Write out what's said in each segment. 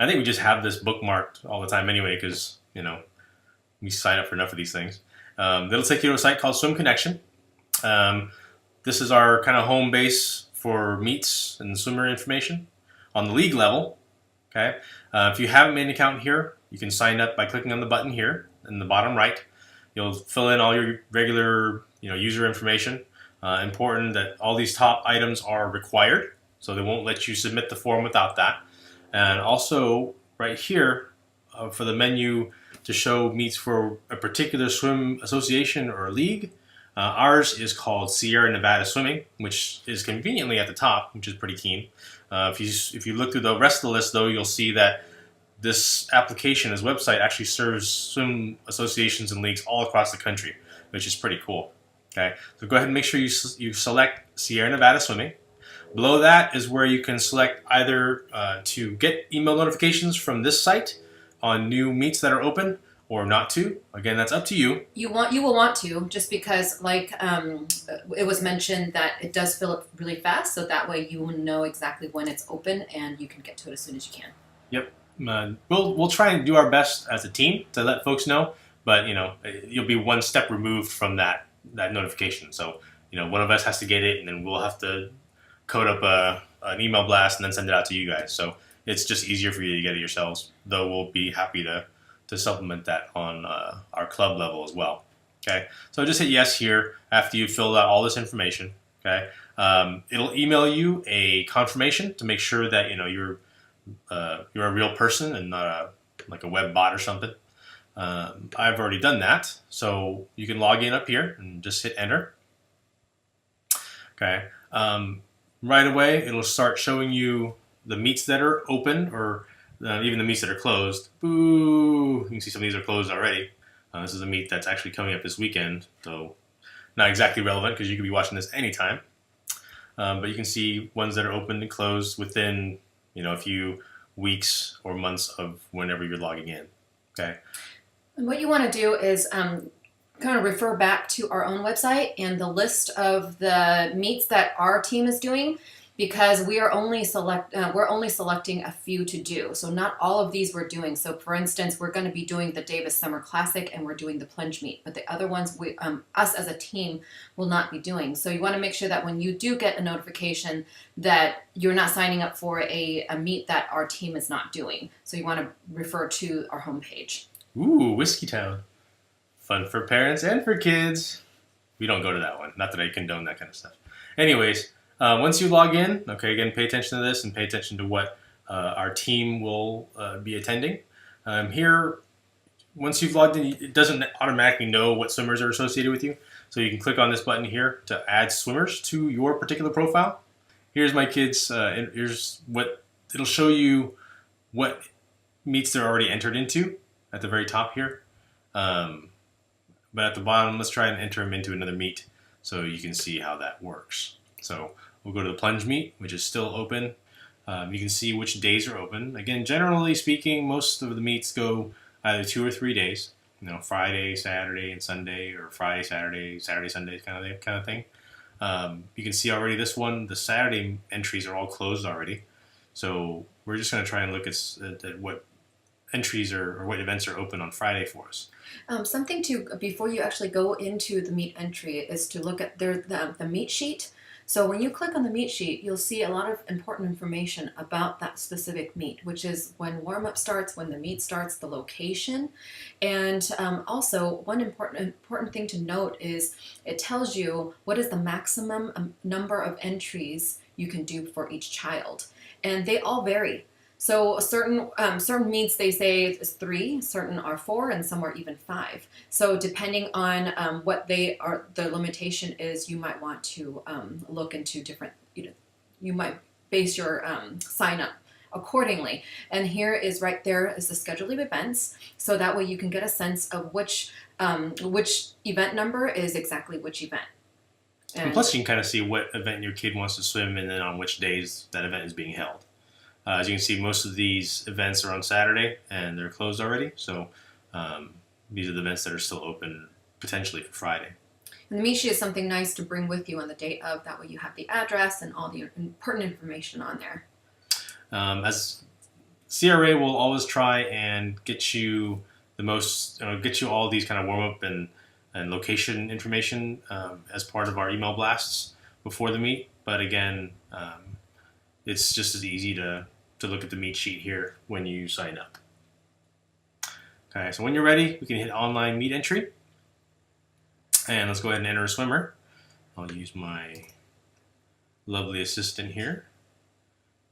I think we just have this bookmarked all the time anyway because, we sign up for enough of these things. It'll take you to a site called Swim Connection. Um, this is our kind of home base for meets and swimmer information on the league level. Okay, if you haven't made an account here, you can sign up by clicking on the button here in the bottom right. You'll fill in all your regular, user information. Important that all these top items are required, so they won't let you submit the form without that. And also right here for the menu to show meets for a particular swim association or league. Ours is called Sierra Nevada Swimming, which is conveniently at the top, which is pretty keen. If you look through the rest of the list, though, you'll see that this application, this website, actually serves swim associations and leagues all across the country, which is pretty cool. Okay, so go ahead and make sure you select Sierra Nevada Swimming. Below that is where you can select either to get email notifications from this site on new meets that are open, or not to. Again, that's up to you. You will want to, just because, like it was mentioned, that it does fill up really fast, so that way you will know exactly when it's open and you can get to it as soon as you can. Yep. We'll try and do our best as a team to let folks know, but you'll be one step removed from that notification. So one of us has to get it, and then we'll have to code up an email blast and then send it out to you guys. So it's just easier for you to get it yourselves, though we'll be happy to supplement that on our club level as well. Okay, so just hit yes here after you've filled out all this information. Okay, it'll email you a confirmation to make sure that you're a real person and not like a web bot or something. I've already done that, so you can log in up here and just hit enter. Okay, right away it'll start showing you the meets that are open, or even the meets that are closed. Boo! You can see some of these are closed already. This is a meet that's actually coming up this weekend, so not exactly relevant because you could be watching this anytime. But you can see ones that are open and closed within a few weeks or months of whenever you're logging in. Okay. And what you want to do is kind of refer back to our own website and the list of the meets that our team is doing, because we're only selecting a few to do. So not all of these we're doing. So for instance, we're going to be doing the Davis Summer Classic and we're doing the plunge meet, but the other ones us as a team will not be doing. So you want to make sure that when you do get a notification that you're not signing up for a meet that our team is not doing. So you want to refer to our homepage. Ooh, Whiskey Town. Fun for parents and for kids. We don't go to that one. Not that I condone that kind of stuff. Anyways, once you log in, okay, again, pay attention to this and pay attention to what our team will be attending. Here, once you've logged in, it doesn't automatically know what swimmers are associated with you. So you can click on this button here to add swimmers to your particular profile. Here's my kids. Here's what it'll show you, what meets they're already entered into at the very top here. But at the bottom, let's try and enter them into another meet so you can see how that works. So we'll go to the plunge meet, which is still open. You can see which days are open. Again, generally speaking, most of the meets go either 2 or 3 days. Friday, Saturday, and Sunday, or Friday, Saturday, Saturday, Sunday kind of thing. You can see already this one, the Saturday entries are all closed already. So we're just going to try and look at what entries or what events are open on Friday for us. Something to, before you actually go into the meet entry, is to look at the meet sheet. So when you click on the meet sheet, you'll see a lot of important information about that specific meet, which is when warm-up starts, when the meet starts, the location. And also, one important thing to note is it tells you what is the maximum number of entries you can do for each child. And they all vary. So certain meets, they say is 3, certain are 4, and some are even 5. So depending on what the limitation is, you might want to look into different, you might base your sign up accordingly. And here is right there is the schedule of events. So that way you can get a sense of which event number is exactly which event. And plus you can kind of see what event your kid wants to swim and then on which days that event is being held. As you can see, most of these events are on Saturday, and they're closed already. So these are the events that are still open, potentially for Friday. And the meet sheet is something nice to bring with you on the day of. That way you have the address and all the pertinent information on there. CRA will always try and get you the most, get you all these kind of warm up and location information as part of our email blasts before the meet. But again, it's just as easy to look at the meet sheet here when you sign up. Okay, so when you're ready, we can hit online meet entry. And let's go ahead and enter a swimmer. I'll use my lovely assistant here.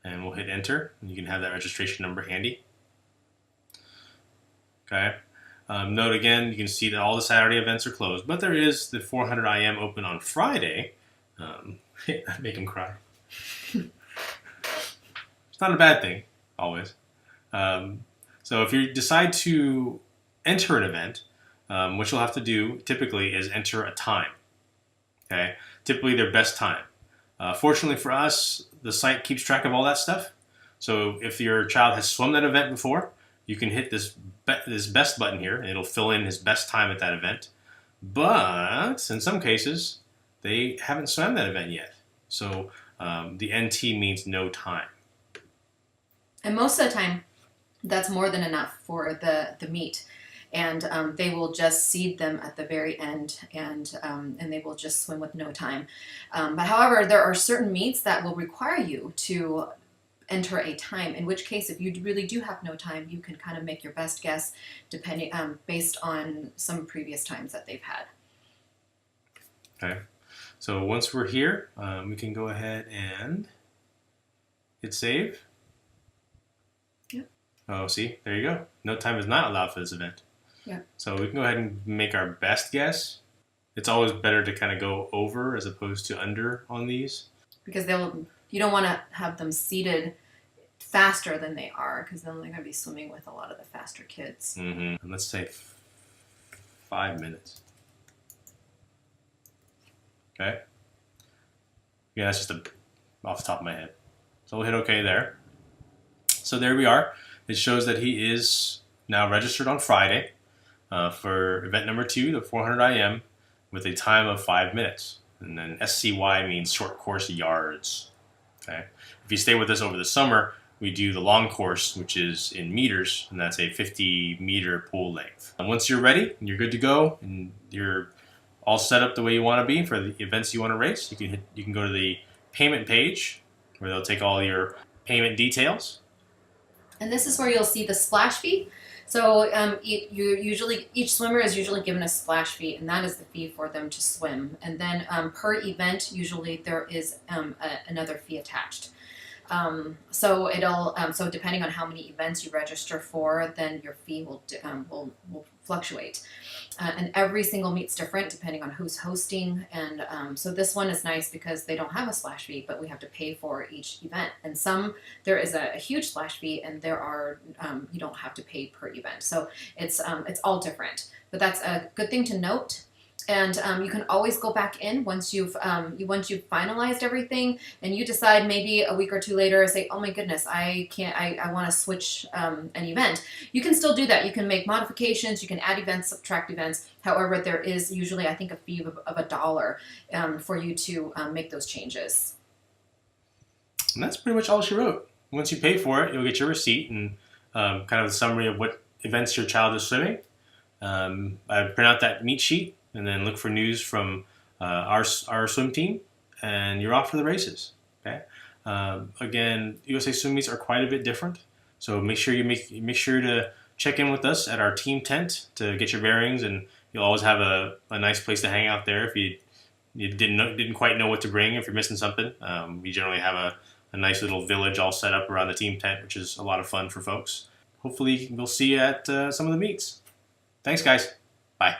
And we'll hit enter. And you can have that registration number handy. Okay. Note again, you can see that all the Saturday events are closed, but there is the 400 IM open on Friday. Make him cry. It's not a bad thing, always. So if you decide to enter an event, what you'll have to do typically is enter a time. Okay, typically their best time. Fortunately for us, the site keeps track of all that stuff. So if your child has swum that event before, you can hit this best button here, and it'll fill in his best time at that event. But in some cases, they haven't swam that event yet. So the NT means no time. And most of the time, that's more than enough for the meet. And they will just seed them at the very end, and they will just swim with no time. But however, there are certain meets that will require you to enter a time, in which case, if you really do have no time, you can kind of make your best guess depending based on some previous times that they've had. Okay, so once we're here, we can go ahead and hit save. Yep. Oh, see, there you go. No time is not allowed for this event. Yeah. So we can go ahead and make our best guess. It's always better to kind of go over as opposed to under on these. Because you don't want to have them seated faster than they are, because then they're going to be swimming with a lot of the faster kids. And let's say 5 minutes. Okay. Yeah, that's just off the top of my head. So we'll hit OK there. So there we are. It shows that he is now registered on Friday for event number 2, the 400 IM, with a time of 5 minutes. And then SCY means short course yards. Okay. If you stay with us over the summer, we do the long course, which is in meters, and that's a 50-meter pool length. And once you're ready and you're good to go, and you're all set up the way you want to be for the events you want to race, you can go to the payment page where they'll take all your payment details. And this is where you'll see the splash fee. So each swimmer is usually given a splash fee, and that is the fee for them to swim. And then per event, usually there is another fee attached. So depending on how many events you register for, then your fee will fluctuate. And every single meet's different depending on who's hosting. And so this one is nice because they don't have a splash fee, but we have to pay for each event. And some, there is a huge splash fee, and there are, you don't have to pay per event. So it's all different. But that's a good thing to note. And you can always go back in once you've finalized everything, and you decide maybe a week or two later, say, oh my goodness, I want to switch an event. You can still do that. You can make modifications. You can add events, subtract events. However, there is usually, I think, a fee of $1 for you to make those changes. And that's pretty much all she wrote. Once you pay for it, you'll get your receipt and kind of a summary of what events your child is swimming. I print out that meet sheet, and then look for news from our swim team, and you're off for the races. Okay. Again, USA swim meets are quite a bit different, so make sure to check in with us at our team tent to get your bearings, and you'll always have a nice place to hang out there if you didn't quite know what to bring. If you're missing something, we generally have a nice little village all set up around the team tent, which is a lot of fun for folks. Hopefully, we'll see you at some of the meets. Thanks, guys. Bye.